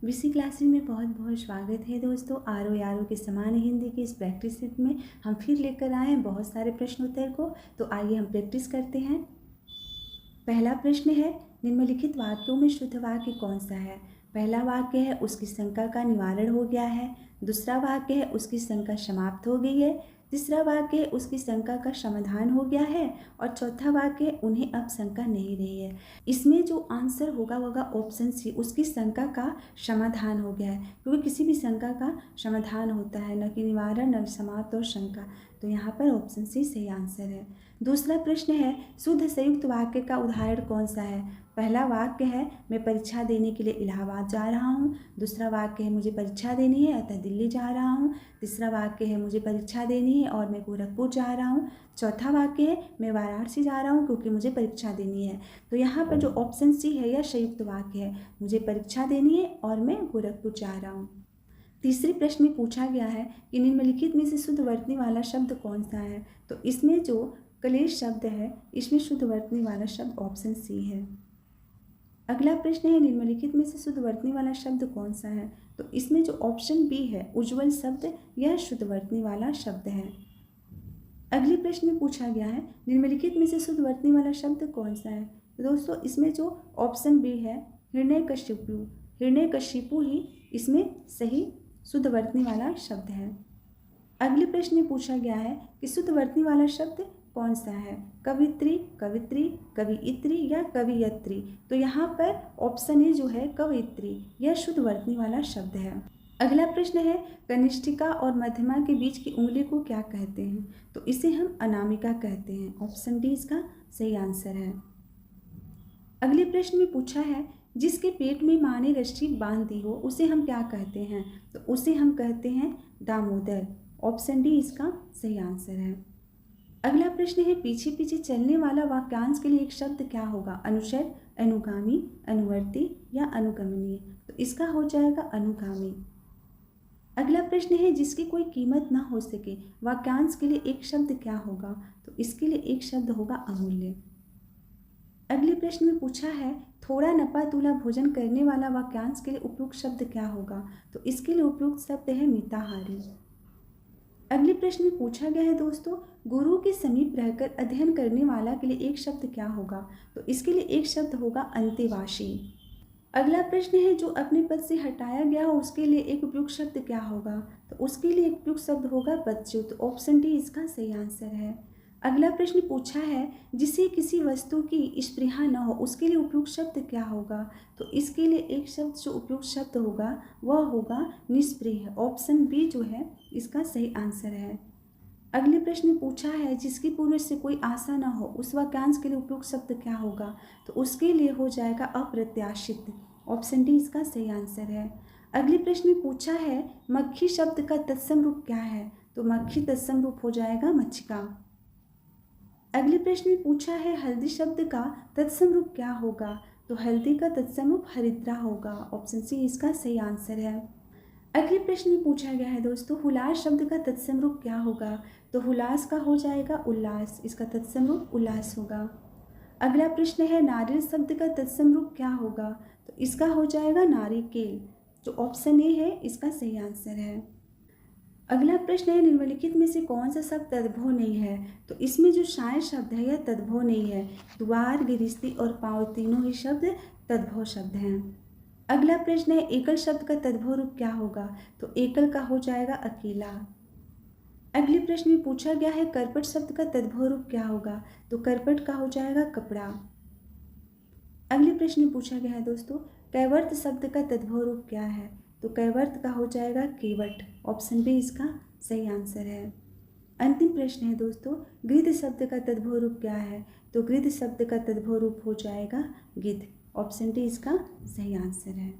BC classes में बहुत बहुत स्वागत है दोस्तों। आरो यारो के समान हिंदी की इस प्रैक्टिस सेट में हम फिर लेकर आए हैं बहुत सारे प्रश्नोत्तर को। तो आइए हम प्रैक्टिस करते हैं। पहला प्रश्न है, निम्नलिखित वाक्यों में शुद्ध वाक्य कौन सा है। पहला वाक्य है उसकी शंका का निवारण हो गया है। दूसरा वाक्य है उसकी शंका समाप्त हो गई है। तीसरा वाक्य है उसकी शंका का समाधान हो गया है। और चौथा वाक्य उन्हें अब शंका नहीं रही है। इसमें जो आंसर होगा वह ऑप्शन सी, उसकी शंका का समाधान हो गया है, क्योंकि किसी भी शंका का समाधान होता है, न कि निवारण, न समाप्त और शंका। तो यहाँ पर ऑप्शन सी सही आंसर है। दूसरा प्रश्न है, शुद्ध संयुक्त वाक्य का उदाहरण कौन सा है। पहला वाक्य है मैं परीक्षा देने के लिए इलाहाबाद जा रहा हूँ। दूसरा वाक्य है मुझे परीक्षा देनी है अतः दिल्ली जा रहा हूँ। तीसरा वाक्य है मुझे परीक्षा देनी है और मैं गोरखपुर जा रहा हूँ। चौथा वाक्य है मैं वाराणसी जा रहा हूँ क्योंकि मुझे परीक्षा देनी है। तो यहाँ पर जो ऑप्शन सी है यह संयुक्त वाक्य है, मुझे परीक्षा देनी है और मैं गोरखपुर जा रहा हूँ। तीसरे प्रश्न में पूछा गया है कि निम्नलिखित में से शुद्ध वर्तनी वाला शब्द कौन सा है। तो इसमें जो क्लेश शब्द है इसमें शुद्ध वर्तनी वाला शब्द ऑप्शन सी है। अगला प्रश्न है, निम्नलिखित में से शुद्ध वर्तनी वाला शब्द कौन सा है। तो इसमें जो ऑप्शन बी है उज्ज्वल शब्द, यह शुद्ध वर्तनी वाला शब्द है। अगले प्रश्न में पूछा गया है, निम्नलिखित में से शुद्ध वर्तनी वाला शब्द कौन सा है। तो दोस्तों इसमें जो ऑप्शन बी है हिरण्यकशिपु, हिरण्यकशिपु ही इसमें सही शुद्ध वर्तनी वाला शब्द है। अगले प्रश्न में पूछा गया है कि शुद्ध वर्तनी वाला शब्द कौन सा है, कवित्री, कवित्री, कवियत्री या कवियत्री। तो यहाँ पर ऑप्शन ए जो है कवियत्री, यह शुद्ध वर्तनी वाला शब्द है। अगला प्रश्न है, कनिष्ठिका और मध्यमा के बीच की उंगली को क्या कहते हैं। तो इसे हम अनामिका कहते हैं। ऑप्शन डी इसका सही आंसर है। अगले प्रश्न में पूछा है, जिसके पेट में माँ ने रस्सी बांध दी हो उसे हम क्या कहते हैं। तो उसे हम कहते हैं दामोदर। ऑप्शन डी इसका सही आंसर है। अगला प्रश्न है, पीछे पीछे चलने वाला वाक्यांश के लिए एक शब्द क्या होगा, अनुचर, अनुगामी, अनुवर्ती या अनुगमनीय। तो इसका हो जाएगा अनुगामी। अगला प्रश्न है, जिसकी कोई कीमत ना हो सके, वाक्यांश के लिए एक शब्द क्या होगा। तो इसके लिए एक शब्द होगा अमूल्य। अगले प्रश्न में पूछा है, थोड़ा नपा तुला भोजन करने वाला वाक्यांश के लिए उपयुक्त शब्द क्या होगा। तो इसके लिए उपयुक्त शब्द है मिताहारी। अगले प्रश्न में पूछा गया है दोस्तों, गुरु के समीप रहकर अध्ययन करने वाला के लिए एक शब्द क्या होगा। तो इसके लिए एक शब्द होगा अंतेवासी। अगला प्रश्न है, जो अपने पद से हटाया गया हो उसके लिए एक उपयुक्त शब्द क्या होगा। तो उसके लिए एक उपयुक्त शब्द होगा पदच्युत। ऑप्शन डी इसका सही आंसर है। अगला प्रश्न पूछा है, जिसे किसी वस्तु की स्पृहा न हो उसके लिए उपयुक्त शब्द क्या होगा। तो इसके लिए एक शब्द जो उपयुक्त शब्द होगा वह होगा निष्पृह। ऑप्शन बी जो है इसका सही आंसर है। अगले प्रश्न में पूछा है, जिसकी पूर्व से कोई आशा न हो उस वाक्यांश के लिए उपयुक्त शब्द क्या होगा। तो उसके लिए हो जाएगा अप्रत्याशित। ऑप्शन डी इसका सही आंसर है। अगले प्रश्न में पूछा है, मक्खी शब्द का तत्सम रूप क्या है। तो मक्खी तत्सम रूप हो जाएगा मच्छिका। अगले प्रश्न में पूछा है, हल्दी शब्द का तत्सम रूप क्या होगा। तो हल्दी का तत्सम रूप हरिद्रा होगा। ऑप्शन सी इसका सही आंसर है। अगले प्रश्न में पूछा गया है दोस्तों, हुलास शब्द का तत्सम रूप क्या होगा। तो हुलास का हो जाएगा उल्लास, इसका तत्सम रूप उल्लास होगा। अगला प्रश्न है, नारियल शब्द का तत्सम रूप क्या होगा। तो इसका हो जाएगा नारिकेल। जो ऑप्शन ए है इसका सही आंसर है। अगला प्रश्न है, निम्नलिखित में से कौन सा शब्द तद्भव नहीं है। तो इसमें जो शाय शब्द है यह तद्भव नहीं है। द्वार, गिरिस्ती और पाँव तीनों ही शब्द तद्भव शब्द हैं। अगला प्रश्न है, एकल शब्द का तद्भव रूप क्या होगा। तो एकल का हो जाएगा अकेला। अगले प्रश्न में पूछा गया है, करपट शब्द का तद्भव रूप क्या होगा। तो करपट का हो जाएगा कपड़ा। अगले प्रश्न में पूछा गया है दोस्तों, कैवर्त शब्द का तद्भव रूप क्या है। तो कैवर्त का हो जाएगा केवट। ऑप्शन बी इसका सही आंसर है। अंतिम प्रश्न है दोस्तों, गृध शब्द का तद्भव रूप क्या है। तो गृध शब्द का तद्भव रूप हो जाएगा गिद्ध। ऑप्शन डी इसका सही आंसर है।